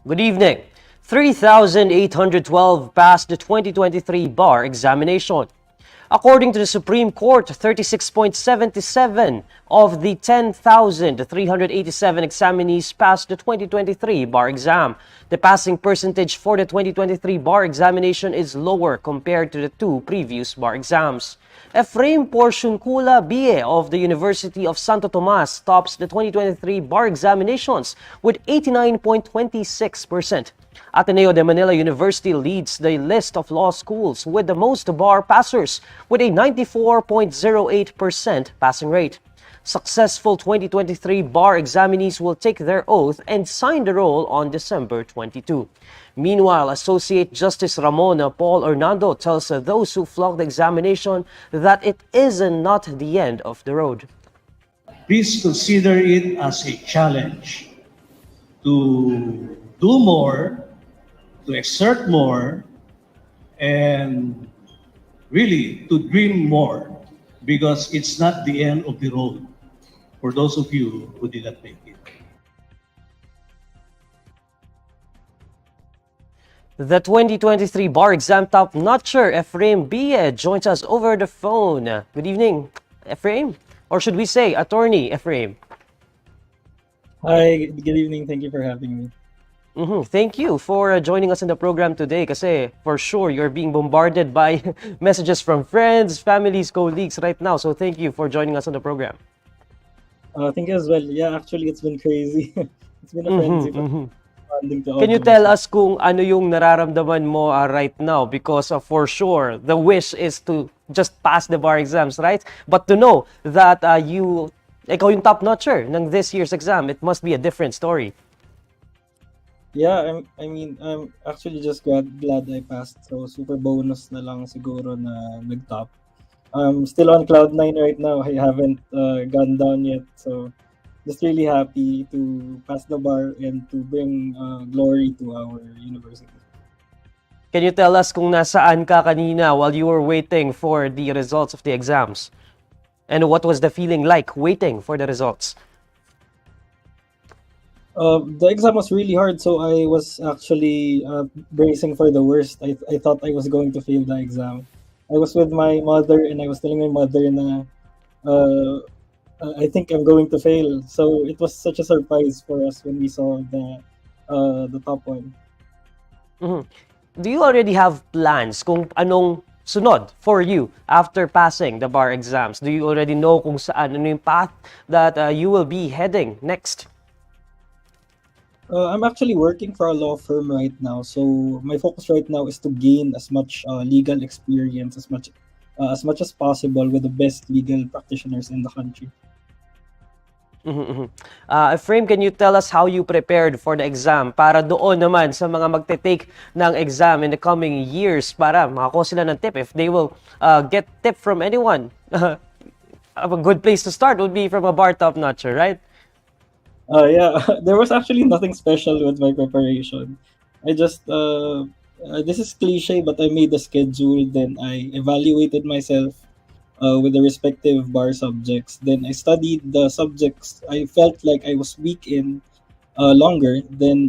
Good evening. 3,812 passed the 2023 bar examination. According to the Supreme Court, 36.77 of the 10,387 examinees passed the 2023 bar exam. The passing percentage for the 2023 bar examination is lower compared to the two previous bar exams. Efraim Porciuncula BA of the University of Santo Tomas tops the 2023 bar examinations with 89.26%. Ateneo de Manila University leads the list of law schools with the most bar passers with a 94.08% passing rate. Successful 2023 bar examinees will take their oath and sign the roll on December 22. Meanwhile, Associate Justice Ramona Paul Hernando tells those who flunked the examination that it is not the end of the road. Please consider it as a challenge to do more, to exert more, and really to dream more, because it's not the end of the road for those of you who did not make it. The 2023 bar exam top-notcher Efraim Bia joins us over the phone. Good evening, Efraim. Or should we say, Attorney Efraim? Hi, good evening. Thank you for having me. Thank you for joining us in the program today kasi for sure you're being bombarded by messages from friends, families, colleagues right now. So thank you for joining us on the program. Thank you as well. Yeah, actually, it's been crazy. It's been a frenzy. Responding to all Can you the tell us kung ano yung nararamdaman mo right now? Because for sure, the wish is to just pass the bar exams, right? But to know that ikaw yung top-notcher ng this year's exam, it must be a different story. Yeah, I'm actually just glad I passed. So super bonus na lang siguro na nag-top. I'm still on cloud 9 right now. I haven't gone down yet. So just really happy to pass the bar and to bring glory to our university. Can you tell us kung nasaan ka kanina while you were waiting for the results of the exams? And what was the feeling like waiting for the results? The exam was really hard, so I was actually bracing for the worst. I thought I was going to fail the exam. I was with my mother, and I was telling my mother na I think I'm going to fail. So it was such a surprise for us when we saw the top one. Do you already have plans kung anong sunod for you after passing the bar exams? Do you already know kung saan, ano yung path that you will be heading next? I'm actually working for a law firm right now, so my focus right now is to gain as much legal experience as much as possible with the best legal practitioners in the country. Efraim, can you tell us how you prepared for the exam para doon naman sa mga magte-take ng exam in the coming years para makakuha sila ng tip if they will get tip from anyone? A good place to start would be from a bar top-notcher, right? Yeah, there was actually nothing special with my preparation. I just, this is cliche, but I made a schedule, then I evaluated myself with the respective bar subjects. Then I studied the subjects I felt like I was weak in longer. Then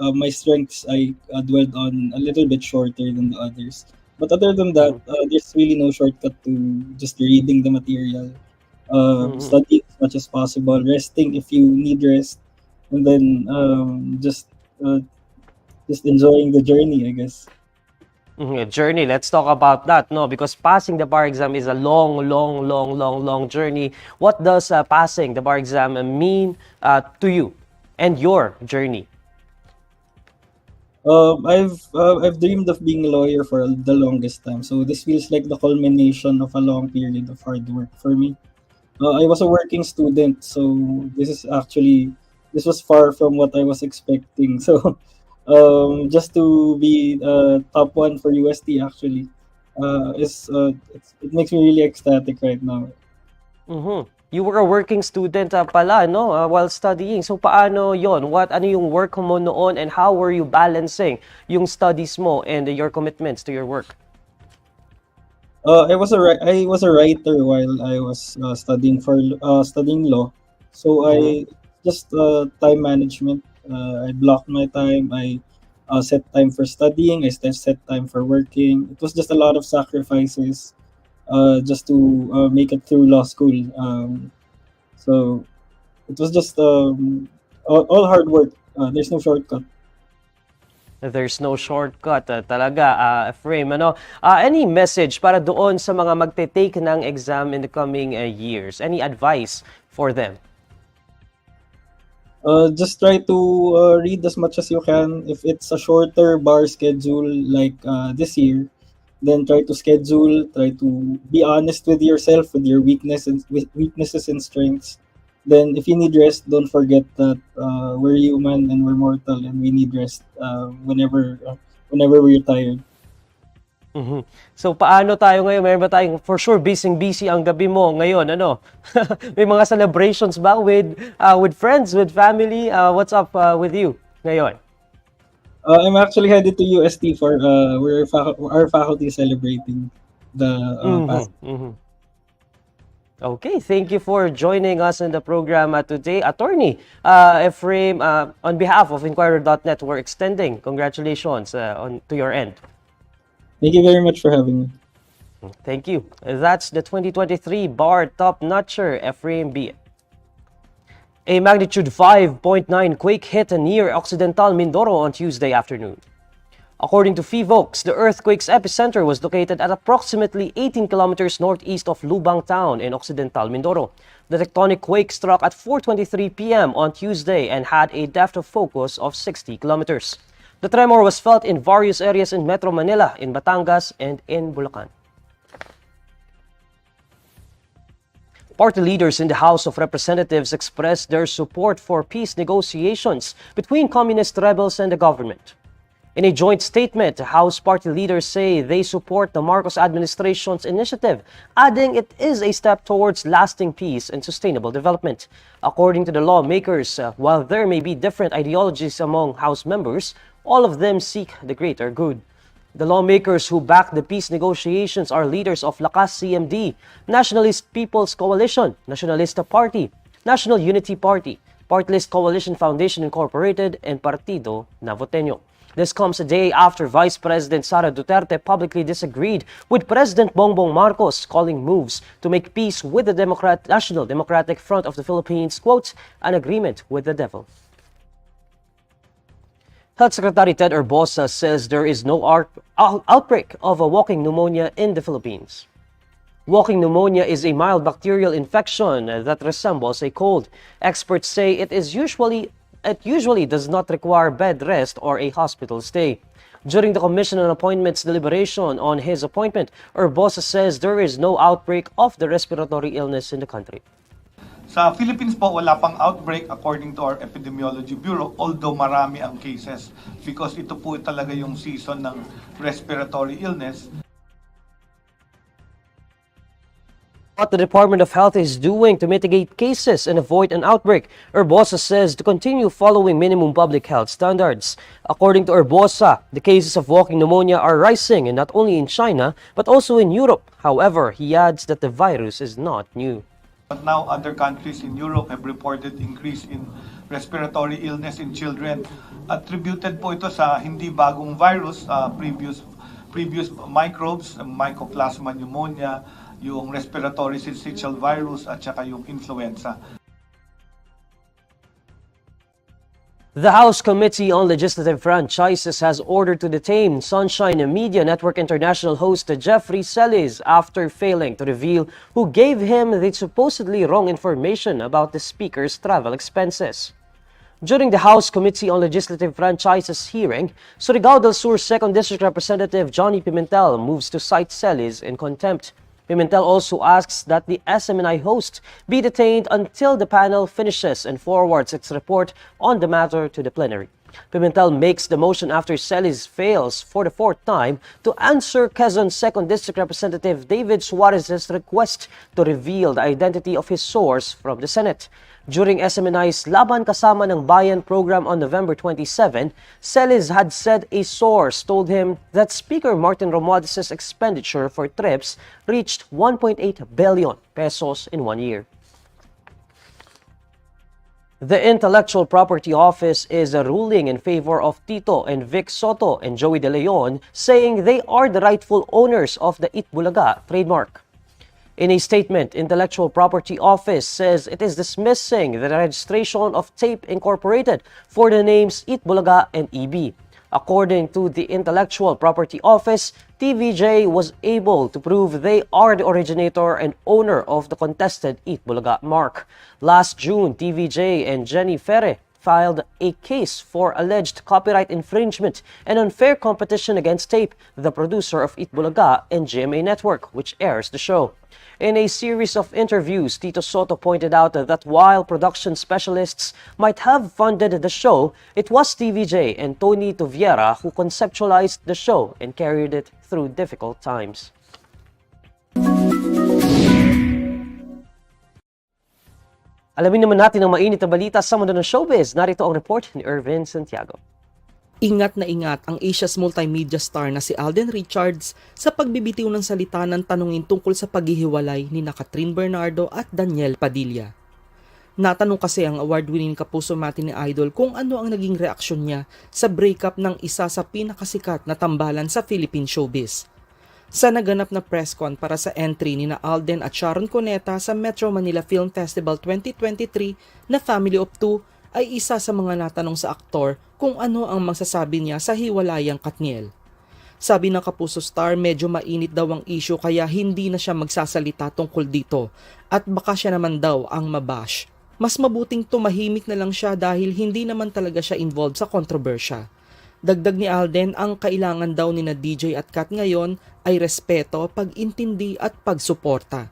my strengths, I dwelled on a little bit shorter than the others. But other than that, there's really no shortcut to just reading the material. Study as much as possible, resting if you need rest, and then just enjoying the journey, I guess. Journey, let's talk about that, no? Because passing the bar exam is a long journey. What does passing the bar exam mean to you and your journey? I've dreamed of being a lawyer for the longest time, so this feels like the culmination of a long period of hard work for me. I was a working student, so this was far from what I was expecting. So just to be top one for UST actually it makes me really ecstatic right now. You were a working student pala, no? While studying. So paano yon? Ano yung work mo noon and how were you balancing yung studies mo and your commitments to your work? I was a writer while I was studying law. So I just time management. I blocked my time. I set time for studying. I set time for working. It was just a lot of sacrifices just to make it through law school. So it was just all hard work. There's no shortcut. There's no shortcut talaga, Ephraim. Any message para doon sa mga magte-take ng exam in the coming years? Any advice for them? Just try to read as much as you can. If it's a shorter bar schedule like this year, then try to schedule. Try to be honest with yourself, with your weaknesses and strengths. Then, if you need rest, don't forget that we're human and we're mortal, and we need rest whenever we're tired. Mhm. So paano tayo ngayon? Meron ba tayong for sure busy ang gabi mo ngayon, ano? May mga celebrations ba with friends, with family? What's up with you ngayon? I'm actually headed to UST for our faculty celebrating the past. Okay, thank you for joining us in the program today. Attorney Ephraim, on behalf of INQUIRER.net, we're extending congratulations to your end. Thank you very much for having me. Thank you. That's the 2023 bar top-notcher, Ephraim B. A magnitude 5.9 quake hit near Occidental Mindoro on Tuesday afternoon. According to PHIVOLCS, the earthquake's epicenter was located at approximately 18 kilometers northeast of Lubang Town in Occidental Mindoro. The tectonic quake struck at 4:23 p.m. on Tuesday and had a depth of focus of 60 kilometers. The tremor was felt in various areas in Metro Manila, in Batangas, and in Bulacan. Party leaders in the House of Representatives expressed their support for peace negotiations between communist rebels and the government. In a joint statement, House party leaders say they support the Marcos administration's initiative, adding it is a step towards lasting peace and sustainable development. According to the lawmakers, while there may be different ideologies among House members, all of them seek the greater good. The lawmakers who back the peace negotiations are leaders of Lakas CMD, Nationalist People's Coalition, Nacionalista Party, National Unity Party, Party List Coalition Foundation Incorporated, and Partido Navoteño. This comes a day after Vice President Sara Duterte publicly disagreed with President Bongbong Marcos, calling moves to make peace with the National Democratic Front of the Philippines, quote, an agreement with the devil. Health Secretary Ted Herbosa says there is no outbreak of a walking pneumonia in the Philippines. Walking pneumonia is a mild bacterial infection that resembles a cold. Experts say it usually does not require bed rest or a hospital stay. During the Commission on Appointments deliberation on his appointment, Herbosa says there is no outbreak of the respiratory illness in the country. Sa Philippines po, wala pang outbreak according to our Epidemiology Bureau, although marami ang cases because ito po talaga yung season ng respiratory illness. What the Department of Health is doing to mitigate cases and avoid an outbreak, Herbosa says to continue following minimum public health standards. According to Herbosa, the cases of walking pneumonia are rising, and not only in China, but also in Europe. However, he adds that the virus is not new. But now other countries in Europe have reported increase in respiratory illness in children. Attributed po ito sa hindi bagong virus, previous microbes, Mycoplasma pneumonia, yung respiratory syncytial virus at saka yung influenza. The House Committee on Legislative Franchises has ordered to detain Sunshine Media Network International host Jeffrey Celiz after failing to reveal who gave him the supposedly wrong information about the speaker's travel expenses. During the House Committee on Legislative Franchises hearing, Surigao del Sur 2nd District Representative Johnny Pimentel moves to cite Celiz in contempt. Pimentel also asks that the SMNI host be detained until the panel finishes and forwards its report on the matter to the plenary. Pimentel makes the motion after Celiz fails for the fourth time to answer Quezon's 2nd District Representative David Suarez's request to reveal the identity of his source from the Senate. During SMNI's Laban Kasama ng Bayan program on November 27, Celiz had said a source told him that Speaker Martin Romualdez's expenditure for trips reached 1.8 billion pesos in 1 year. The Intellectual Property Office is ruling in favor of Tito and Vic Soto and Joey De Leon, saying they are the rightful owners of the Eat Bulaga trademark. In a statement, Intellectual Property Office says it is dismissing the registration of Tape Incorporated for the names Eat Bulaga and EB. According to the Intellectual Property Office, TVJ was able to prove they are the originator and owner of the contested Eat Bulaga mark. Last June, TVJ and Jenny Ferre filed a case for alleged copyright infringement and unfair competition against Tape, the producer of Eat Bulaga and GMA Network, which airs the show. In a series of interviews, Tito Soto pointed out that while production specialists might have funded the show, it was TVJ and Tony Tuviera who conceptualized the show and carried it through difficult times. Alamin naman natin ang mainit na balita sa mundo ng showbiz. Narito ang report ni Irvin Santiago. Ingat na ingat ang Asia's multimedia star na si Alden Richards sa pagbibitiw ng salita ng tanungin tungkol sa paghihiwalay ni Catherine Bernardo at Daniel Padilla. Natanong kasi ang award-winning Kapuso Mati ni Idol kung ano ang naging reaksyon niya sa breakup ng isa sa pinakasikat na tambalan sa Philippine showbiz. Sa naganap na press con para sa entry ni Alden at Sharon Cuneta sa Metro Manila Film Festival 2023 na Family of Two, ay isa sa mga natanong sa aktor kung ano ang masasabi niya sa hiwalayang Katniel. Sabi ng Kapuso star, medyo mainit daw ang issue kaya hindi na siya magsasalita tungkol dito at baka siya naman daw ang mabash. Mas mabuting tumahimik na lang siya dahil hindi naman talaga siya involved sa kontrobersya. Dagdag ni Alden, ang kailangan daw ni na DJ at Kat ngayon ay respeto, pag-intindi at pagsuporta.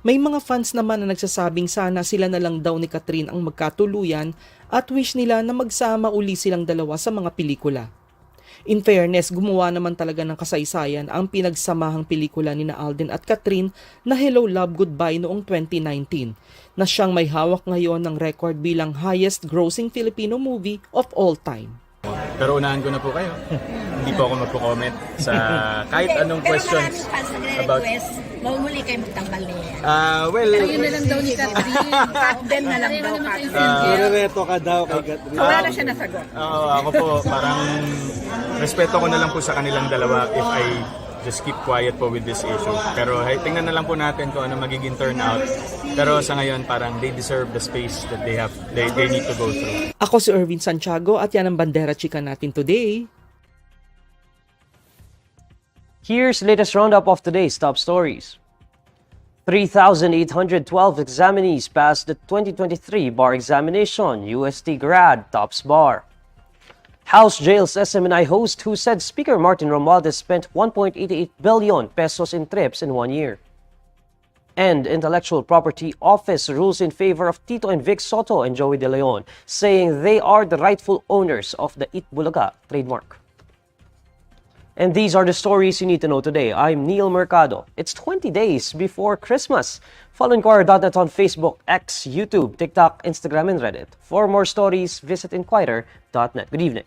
May mga fans naman na nagsasabing sana sila na lang daw ni Catherine ang magkatuluyan at wish nila na magsama uli silang dalawa sa mga pelikula. In fairness, gumawa naman talaga ng kasaysayan ang pinagsamahang pelikula ni Alden at Catherine na Hello Love Goodbye noong 2019 na siyang may hawak ngayon ng record bilang highest grossing Filipino movie of all time. Pero unahan ko na po kayo. Hindi po ako magpo-comment sa kahit anong questions about... Muli kayo magtanggal niya. Well... Ayun na lang daw ni Catherine. Catden na lang daw, Catherine. Reto ka daw kay Catherine. Wala na siya nasagot. Ako po, parang respeto ko na lang po sa kanilang dalawa if I just keep quiet po with this issue. Pero tingnan na lang po natin kung ano magiging turnout. Pero sa ngayon, parang they deserve the space that they have. They need to go through. Ako si Irvin Santiago at yan ang Bandera Chika natin today. Here's the latest roundup of today's top stories. 3,812 examinees passed the 2023 bar examination. UST grad tops bar. House jails SMNI host who said Speaker Martin Romualdez spent 1.88 billion pesos in trips in 1 year. And Intellectual Property Office rules in favor of Tito and Vic Soto and Joey De Leon, saying they are the rightful owners of the Eat Bulaga trademark. And these are the stories you need to know today. I'm Neil Mercado. It's 20 days before Christmas. Follow INQUIRER.net on Facebook, X, YouTube, TikTok, Instagram, and Reddit. For more stories, visit INQUIRER.net. Good evening.